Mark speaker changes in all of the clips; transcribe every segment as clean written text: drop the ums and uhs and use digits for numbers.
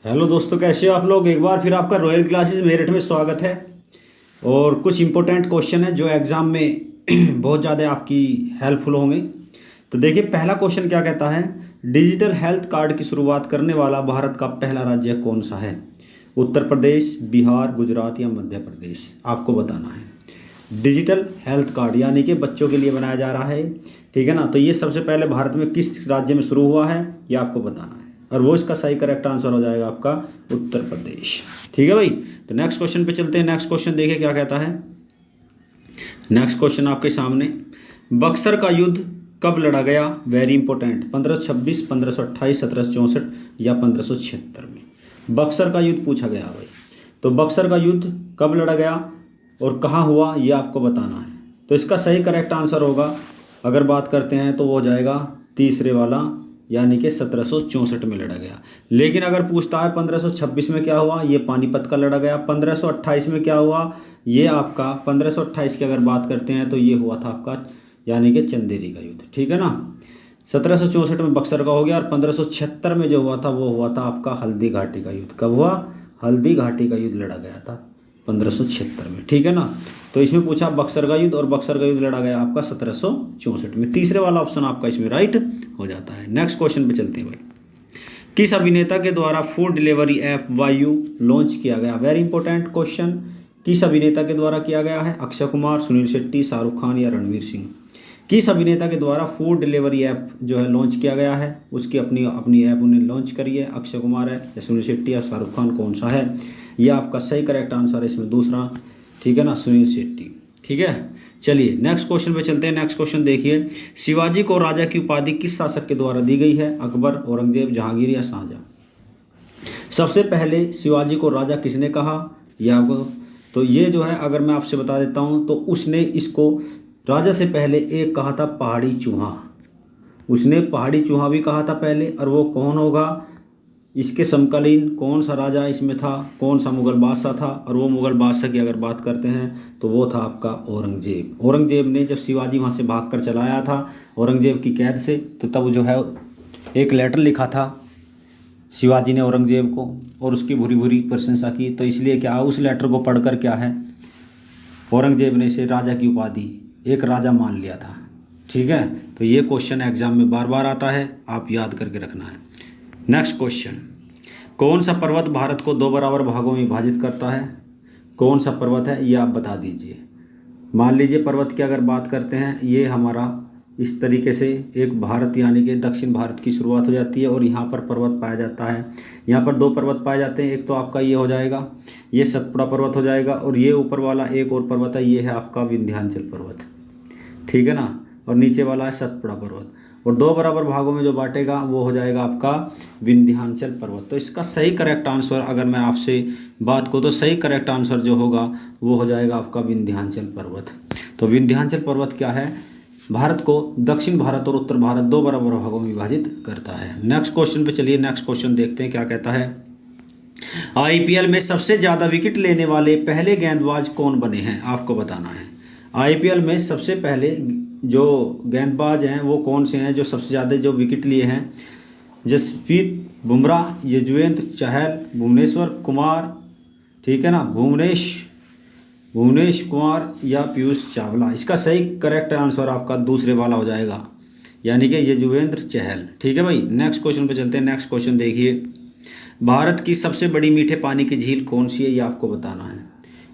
Speaker 1: Hello दोस्तों, कैसे हो आप लोग। एक बार फिर आपका रॉयल क्लासेस मेरठ में स्वागत है। और कुछ इंपॉर्टेंट क्वेश्चन है जो एग्ज़ाम में बहुत ज़्यादा आपकी हेल्पफुल होंगे। तो देखिए, पहला क्वेश्चन क्या कहता है। डिजिटल हेल्थ कार्ड की शुरुआत करने वाला भारत का पहला राज्य कौन सा है। उत्तर प्रदेश, बिहार, गुजरात या मध्य प्रदेश, आपको बताना है। डिजिटल हेल्थ कार्ड यानी कि बच्चों के लिए बनाया जा रहा है, ठीक है ना। तो ये सबसे पहले भारत में किस राज्य में शुरू हुआ है, ये आपको बताना है। और वो इसका सही करेक्ट आंसर हो जाएगा आपका उत्तर प्रदेश। ठीक है भाई। तो नेक्स्ट क्वेश्चन पे चलते हैं। नेक्स्ट क्वेश्चन देखिए क्या कहता है। नेक्स्ट क्वेश्चन आपके सामने, बक्सर का युद्ध कब लड़ा गया। Very important. 1526, 1528, 1764 या 1576 में बक्सर का युद्ध पूछा गया भाई। तो बक्सर का युद्ध कब लड़ा गया और कहाँ हुआ, ये आपको बताना है। तो इसका सही करेक्ट आंसर होगा, अगर बात करते हैं तो वो हो जाएगा तीसरे वाला, यानी कि 1764 में लड़ा गया। लेकिन अगर पूछता है 1526 में क्या हुआ, ये पानीपत का लड़ा गया। 1528 में क्या हुआ, ये आपका 1528 की अगर बात करते हैं तो ये हुआ था आपका यानी कि चंदेरी का युद्ध, ठीक है ना। 1764 में बक्सर का हो गया। और 1576 में जो हुआ था वो हुआ था आपका हल्दी घाटी का युद्ध। कब हुआ, हल्दी घाटी का युद्ध लड़ा गया था 1576 में, ठीक है ना। तो इसमें पूछा बक्सर का युद्ध, और बक्सर का युद्ध लड़ा गया आपका 1764 में। तीसरे वाला ऑप्शन आपका इसमें राइट हो जाता है। नेक्स्ट क्वेश्चन पे चलते हैं भाई। किस अभिनेता के द्वारा फूड डिलीवरी ऐप वायु लॉन्च किया गया। Very important question. किस अभिनेता के द्वारा किया गया है। अक्षय कुमार, सुनील शेट्टी, शाहरुख खान या रणवीर सिंह। किस अभिनेता के द्वारा फूड डिलीवरी ऐप जो है लॉन्च किया गया है, उसकी अपनी अपनी ऐप उन्हें लॉन्च करी है। अक्षय कुमार है या सुनील शेट्टी या शाहरुख खान, कौन सा है। यह आपका सही करेक्ट आंसर है इसमें दूसरा, ठीक है ना, सुनील शेट्टी। ठीक है, चलिए नेक्स्ट क्वेश्चन पे चलते हैं। नेक्स्ट क्वेश्चन देखिए, शिवाजी को राजा की उपाधि किस शासक के द्वारा दी गई है। अकबर, औरंगजेब, जहांगीर या शाहजहां। सबसे पहले शिवाजी को राजा किसने कहा, यह आपको, तो ये जो है अगर मैं आपसे बता देता हूँ तो उसने इसको राजा से पहले एक कहा था पहाड़ी चूहा। उसने पहाड़ी चूहा भी कहा था पहले। और वो कौन होगा, इसके समकालीन कौन सा राजा इसमें था, कौन सा मुगल बादशाह था। और वो मुगल बादशाह की अगर बात करते हैं तो वो था आपका औरंगजेब। औरंगजेब ने जब शिवाजी वहाँ से भाग कर चला आया था औरंगजेब की कैद से, तो तब जो है एक लेटर लिखा था शिवाजी ने औरंगजेब को, और उसकी भूरी भूरी प्रशंसा की। तो इसलिए क्या, उस लेटर को पढ़कर क्या है, औरंगजेब ने इसे राजा की उपाधि, एक राजा मान लिया था। ठीक है, तो ये क्वेश्चन एग्जाम में बार बार आता है, आप याद करके रखना है। नेक्स्ट क्वेश्चन, कौन सा पर्वत भारत को दो बराबर भागों में विभाजित करता है। कौन सा पर्वत है ये आप बता दीजिए। मान लीजिए पर्वत की अगर बात करते हैं, ये हमारा इस तरीके से एक भारत यानी कि दक्षिण भारत की शुरुआत हो जाती है और यहाँ पर पर्वत पाया जाता है। यहाँ पर दो पर्वत पाए जाते हैं। एक तो आपका ये हो जाएगा, ये सतपुड़ा पर्वत हो जाएगा, और ये ऊपर वाला एक और पर्वत है, ये है आपका विंध्याचल पर्वत, ठीक है ना। और नीचे वाला है सतपुड़ा पर्वत। और दो बराबर भागों में जो बांटेगा वो हो जाएगा आपका विंध्याचल पर्वत। तो इसका सही करेक्ट आंसर अगर मैं आपसे बात को, तो सही करेक्ट आंसर जो होगा वो हो जाएगा आपका विंध्याचल पर्वत। तो विंध्याचल पर्वत क्या है, भारत को दक्षिण भारत और उत्तर भारत दो बराबर भागों में विभाजित करता है। नेक्स्ट क्वेश्चन पे चलिए। नेक्स्ट क्वेश्चन देखते हैं क्या कहता है। आईपीएल में सबसे ज़्यादा विकेट लेने वाले पहले गेंदबाज कौन बने हैं, आपको बताना है। आईपीएल में सबसे पहले जो गेंदबाज हैं वो कौन से हैं जो सबसे ज़्यादा जो विकेट लिए हैं। जसप्रीत बुमराह, युजवेंद्र चहल, भुवनेश्वर कुमार, ठीक है ना, भुवनेश कुमार या पीयूष चावला। इसका सही करेक्ट आंसर आपका दूसरे वाला हो जाएगा, यानी कि युजवेंद्र चहल। ठीक है भाई, नेक्स्ट क्वेश्चन पे चलते हैं। नेक्स्ट क्वेश्चन देखिए, भारत की सबसे बड़ी मीठे पानी की झील कौन सी है, ये आपको बताना है।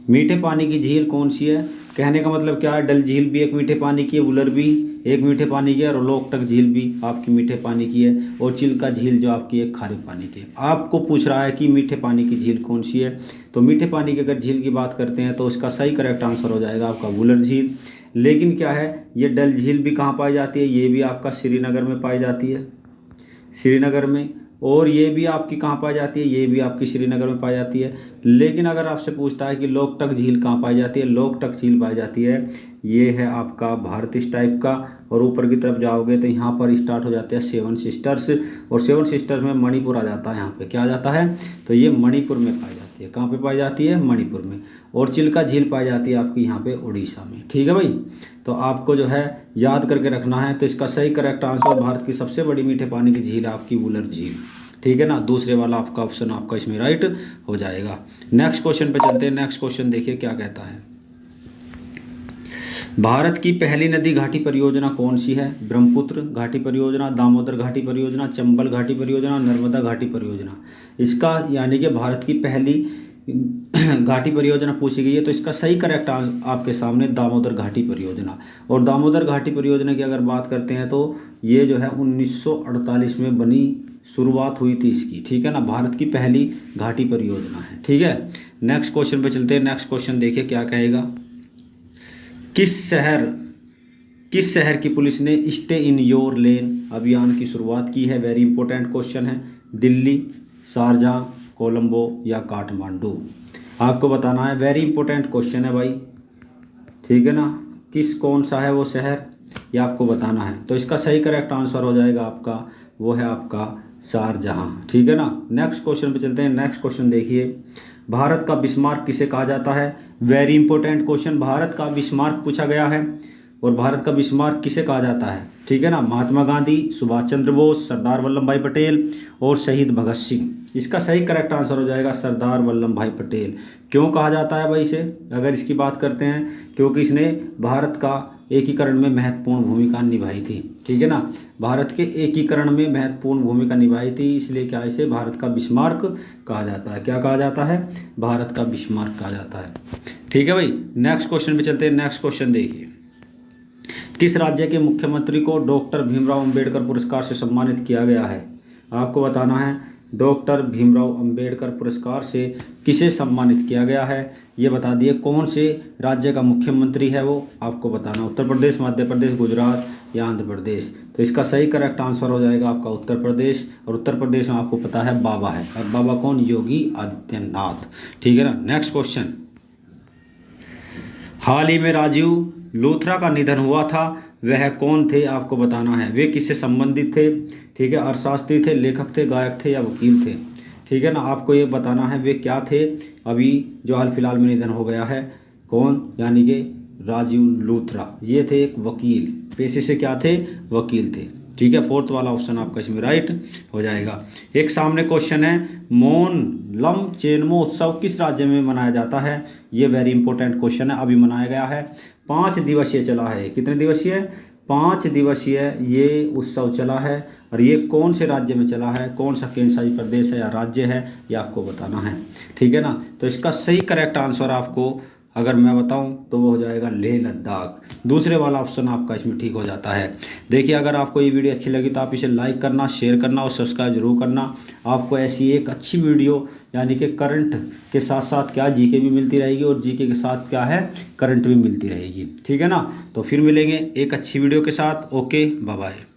Speaker 1: मीठे पानी की झील कौन सी है, कहने का मतलब क्या है, डल झील भी एक मीठे पानी की है, वुलर भी एक मीठे पानी की है, और लोकटक झील भी आपकी मीठे पानी की है, और चिल्का झील जो आपकी एक खारे पानी की है। आपको पूछ रहा है कि मीठे पानी की झील कौन सी है। तो मीठे पानी की अगर झील की बात करते हैं तो उसका सही करेक्ट आंसर हो जाएगा आपका वुलर झील। लेकिन क्या है, ये डल झील भी कहाँ पाई जाती है, ये भी आपका श्रीनगर में पाई जाती है, श्रीनगर में। और ये भी आपकी कहाँ पाई जाती है, ये भी आपकी श्रीनगर में पाई जाती है। लेकिन अगर आपसे पूछता है कि लोकटक झील कहाँ पाई जाती है, लोकटक झील पाई जाती है, ये है आपका भारत इस टाइप का। और ऊपर की तरफ जाओगे तो यहाँ पर स्टार्ट हो जाते हैं सेवन सिस्टर्स, और सेवन सिस्टर्स में मणिपुर आ जाता है। यहाँ पे क्या आ जाता है, तो ये मणिपुर में पाई जाती है। कहाँ पे पाई जाती है, मणिपुर में। और चिल्का झील पाई जाती है आपकी यहाँ पे उड़ीसा में। ठीक है भाई, तो आपको जो है याद करके रखना है। तो इसका सही करेक्ट आंसर भारत की सबसे बड़ी मीठे पानी की झील है आपकी वुलर झील। ठीक है ना, दूसरे वाला आपका ऑप्शन आपका इसमें राइट हो जाएगा। नेक्स्ट क्वेश्चन पे चलते हैं। नेक्स्ट क्वेश्चन देखिए क्या कहता है। भारत की पहली नदी घाटी परियोजना कौन सी है? ब्रह्मपुत्र घाटी परियोजना, दामोदर घाटी परियोजना, चंबल घाटी परियोजना, नर्मदा घाटी परियोजना। इसका यानी कि भारत की पहली घाटी परियोजना पूछी गई है, तो इसका सही करेक्ट आपके सामने दामोदर घाटी परियोजना। और दामोदर घाटी परियोजना की अगर बात करते हैं तो ये जो है 1948 में बनी, शुरुआत हुई थी इसकी, ठीक है ना, भारत की पहली घाटी परियोजना है, ठीक है। नेक्स्ट क्वेश्चन पे चलते हैं। नेक्स्ट क्वेश्चन देखिए क्या कहेगा। किस शहर की पुलिस ने स्टे इन योर लेन अभियान की शुरुआत की है? वेरी इंपॉर्टेंट क्वेश्चन है। दिल्ली, शारजाह, कोलंबो या काठमांडू? आपको बताना है, वेरी इंपॉर्टेंट क्वेश्चन है भाई, ठीक है ना। कौन सा है वो शहर, ये आपको बताना है। तो इसका सही करेक्ट आंसर हो जाएगा आपका, वो है आपका शारजहां, ठीक है ना। नेक्स्ट क्वेश्चन पे चलते हैं। नेक्स्ट क्वेश्चन देखिए। भारत का बिस्मार्क किसे कहा जाता है? वेरी इंपॉर्टेंट क्वेश्चन, भारत का बिस्मार्क पूछा गया है। और भारत का बिस्मार्क किसे कहा जाता है, ठीक है ना? महात्मा गांधी, सुभाष चंद्र बोस, सरदार वल्लभ भाई पटेल और शहीद भगत सिंह। इसका सही करेक्ट आंसर हो जाएगा सरदार वल्लभ भाई पटेल। क्यों कहा जाता है भाई इसे, अगर इसकी बात करते हैं, क्योंकि इसने भारत का एकीकरण में महत्वपूर्ण भूमिका निभाई थी, ठीक है ना। भारत के एकीकरण में महत्वपूर्ण भूमिका निभाई थी, इसलिए क्या इसे भारत का बिस्मार्क कहा जाता है। क्या कहा जाता है? भारत का बिस्मार्क कहा जाता है, ठीक है भाई। नेक्स्ट क्वेश्चन पे चलते हैं। नेक्स्ट क्वेश्चन देखिए। किस राज्य के मुख्यमंत्री को डॉक्टर भीमराव अंबेडकर पुरस्कार से सम्मानित किया गया है? आपको बताना है, डॉक्टर भीमराव अंबेडकर पुरस्कार से किसे सम्मानित किया गया है, ये बता दिए। कौन से राज्य का मुख्यमंत्री है वो आपको बताना, उत्तर प्रदेश, मध्य प्रदेश, गुजरात या आंध्र प्रदेश। तो इसका सही करेक्ट आंसर हो जाएगा आपका उत्तर प्रदेश। और उत्तर प्रदेश में आपको पता है बाबा है, और बाबा कौन? योगी आदित्यनाथ, ठीक है ना। Next question. हाल ही में राजीव लूथरा का निधन हुआ था, वह कौन थे? आपको बताना है। वे किससे संबंधित थे, ठीक है? अर्थशास्त्री थे, लेखक थे, गायक थे या वकील थे, ठीक है ना। आपको ये बताना है वे क्या थे। अभी जो हाल फिलहाल में निधन हो गया है, कौन? यानी कि राजीव लूथरा, ये थे एक वकील, पेशे से क्या थे? वकील थे, ठीक है। फोर्थ वाला ऑप्शन आपका इसमें राइट हो जाएगा। एक सामने क्वेश्चन है, मोनलम चेनमो उत्सव किस राज्य में मनाया जाता है? ये वेरी इंपॉर्टेंट क्वेश्चन है, अभी मनाया गया है, 5 दिवसीय चला है। कितने दिवसीय? 5 दिवसीय ये उत्सव चला है। और ये कौन से राज्य में चला है, कौन सा केंद्र शासित प्रदेश है या राज्य है, ये आपको बताना है, ठीक है ना। तो इसका सही करेक्ट आंसर आपको अगर मैं बताऊं तो वो हो जाएगा लेह लद्दाख। दूसरे वाला ऑप्शन आपका इसमें ठीक हो जाता है। देखिए, अगर आपको ये वीडियो अच्छी लगी तो आप इसे लाइक करना, शेयर करना और सब्सक्राइब जरूर करना। आपको ऐसी एक अच्छी वीडियो यानी कि करंट के साथ साथ क्या जीके भी मिलती रहेगी, और जीके के साथ क्या है, करंट भी मिलती रहेगी, ठीक है ना। तो फिर मिलेंगे एक अच्छी वीडियो के साथ। Okay, bye bye.